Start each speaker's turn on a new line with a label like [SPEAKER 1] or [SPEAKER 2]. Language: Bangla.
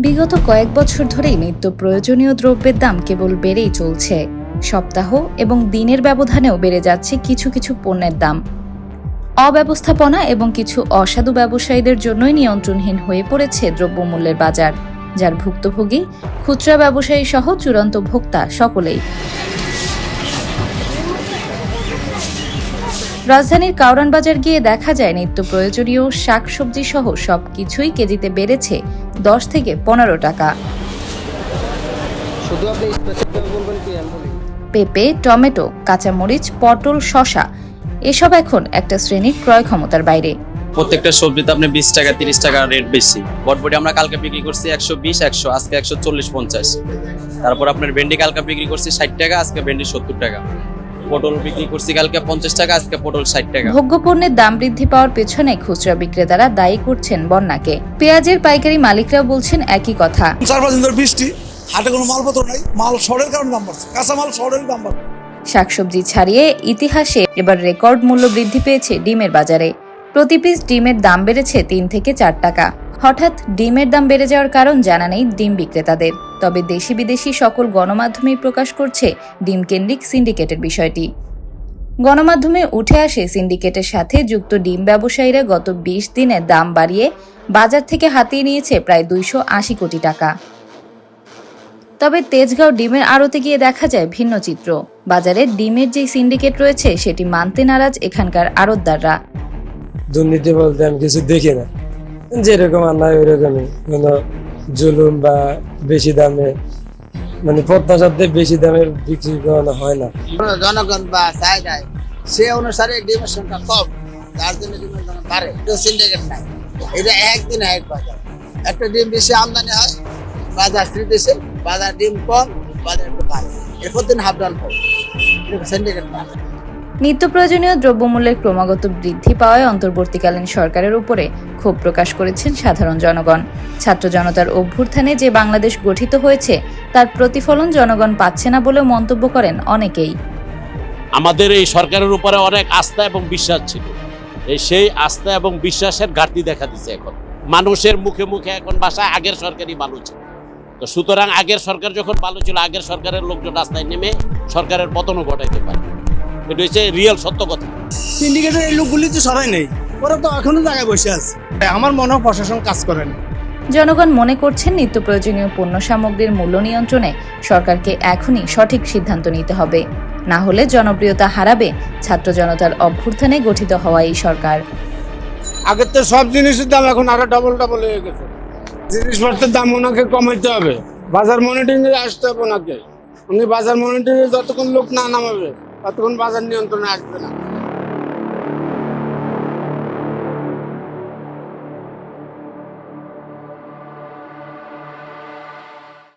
[SPEAKER 1] বিগত কয়েক বছর ধরেই নিত্য প্রয়োজনীয় দ্রব্যের দাম কেবল বেড়েই চলছে। সপ্তাহ এবং দিনের ব্যবধানেও বেড়ে যাচ্ছে কিছু কিছু পণ্যের দাম। অব্যবস্থাপনা এবং কিছু অসাধু ব্যবসায়ীদের জন্যই নিয়ন্ত্রণহীন হয়ে পড়েছে দ্রব্যমূল্যের বাজার, যার ভুক্তভোগী খুচরা ব্যবসায়ী সহ চূড়ান্ত ভোক্তা সকলেই। রাজধানীর কাউরান বাজার গিয়ে দেখা যায় নিত্য প্রয়োজনীয় শাকসবজি সহ সবকিছুই কেজিতে বেড়েছে 10 থেকে 15 টাকা। পেঁপে, টমেটো, কাঁচামরিচ, পটল, শসা এসব এখন একটা শ্রেণীর ক্রয় ক্ষমতার বাইরে।
[SPEAKER 2] প্রত্যেকটা সবজিতে আপনি 20 টাকা 30 টাকা রেট বেশি। বটবটি আমরা কালকে বিক্রি করছি 120 100, আজকে 140 50। তারপর আপনার ভেন্ডি কালকে বিক্রি করছি 60 টাকা, আজকে ভেন্ডি 70 টাকা। পটল বিক্রি করছি কালকে 50 টাকা, আজকে পটল 60 টাকা।
[SPEAKER 1] ভোগ্যপণ্যের দাম বৃদ্ধি পাওয়ার পেছনে খুচরা বিক্রেতারা দায়ী করছেন বন্যাকে। পেঁয়াজের পাইকারি মালিকরাও বলছেন একই কথা।
[SPEAKER 3] 4-5 দিন ধরে বৃষ্টি, হাটে কোনো মালপত্র নাই, মাল শর্টের কারণে দাম বাড়ছে, কাঁচা মাল শর্টের দাম বাড়ছে।
[SPEAKER 1] শাকসবজি ছাড়িয়ে ইতিহাসে এবার রেকর্ড মূল্য বৃদ্ধি পেয়েছে ডিমের বাজারে। প্রতি পিস ডিমের দাম বেড়েছে 3 থেকে 4 টাকা। হঠাৎ ডিমের দাম বেড়ে যাওয়ার কারণ জানা নেই ডিম বিক্রেতাদের। তবে দেশি বিদেশি সকল গণমাধ্যমেই প্রকাশ করছে ডিম কেন্দ্রিক সিন্ডিকেটের বিষয়টি। গণমাধ্যমে উঠে আসে সিন্ডিকেটের সাথে যুক্ত ডিম ব্যবসায়ীরা গত 20 দিনে দাম বাড়িয়ে বাজার থেকে হাতিয়ে নিয়েছে প্রায় 280 কোটি টাকা। তবে তেজগাঁও ডিমের আড়তে গিয়ে দেখা যায় ভিন্ন চিত্র। বাজারে ডিমের যে সিন্ডিকেট রয়েছে সেটি মানতে নারাজ এখানকার আড়তদাররা।
[SPEAKER 4] দুর্নীতি বলতে আমি কিছু দেখি না, যেরকম আনায় ওইরকমই, কোনো জুলুম বা বেশি দামে মানে প্রত্যাশাতে বেশি দামের বিক্রি করানো হয় না।
[SPEAKER 5] জনগণ বা চাহিদায় সে অনুসারে ডিমের সংখ্যা কম, তার জন্য ডিমের দাম বাড়ে। সিন্ডিকেট নাই, এটা একদিন এক বাজার। একটা ডিম বেশি আমদানি হয়, বাজার স্থিতিশীল, বাজার ডিম কম, বাজার একটু বাড়ে। এরপর দিন হাফ ডাউন হবে, সিন্ডিকেট না।
[SPEAKER 1] নিত্য প্রয়োজনীয় দ্রব্যমূল্যের ক্রমাগত বৃদ্ধি পাওয়ায় অন্তর্বর্তীকালীন সরকারের উপরে ক্ষোভ প্রকাশ করেছেন সাধারণ জনগণ। ছাত্র জনতার অভ্যুত্থানে যে বাংলাদেশ গঠিত হয়েছে তার প্রতিফলন জনগণ পাচ্ছে না বলে মন্তব্য করেন অনেকেই।
[SPEAKER 6] আমাদের এই সরকারের উপরে অনেক আস্থা এবং বিশ্বাস ছিল, সেই আস্থা এবং বিশ্বাসের ঘাটতি দেখা দিচ্ছে। এখন মানুষের মুখে মুখে এখন ভাষা আগের সরকারই ভালো ছিল। তো সুতরাং আগের সরকার যখন ভালো ছিল, আগের সরকারের লোকজন রাস্তায় নেমে সরকারের পতনও ঘটাইতে পারে। এটা হচ্ছে রিয়েল সত্য কথা।
[SPEAKER 3] সিন্ডিকেটের এই লোকগুলি তো সরাই নেই, ওরা তো এখনো জায়গায় বসে আছে। আমার মনে হয় প্রশাসন কাজ করেন।
[SPEAKER 1] জনগণ মনে করছেন নিত্য প্রয়োজনীয় পণ্য সামগ্রীর মূল্য নিয়ন্ত্রণে সরকারকে এখনই সঠিক সিদ্ধান্ত নিতে হবে, না হলে জনপ্রিয়তা হারাবে ছাত্র জনতার অভ্যুত্থানে গঠিত হওয়া এই সরকার।
[SPEAKER 7] আগের তো সব জিনিসের দাম এখন আরো ডবল হয়ে গেছে। জিনিসপত্রের দাম ওনাকে কমাইতে হবে, বাজার মনিটরিং এ আসতে হবে ওনাকে। উনি বাজার মনিটরিং এ যতক্ষণ লোক না নামাবে ততক্ষণ বাজার নিয়ন্ত্রণে আসবে না।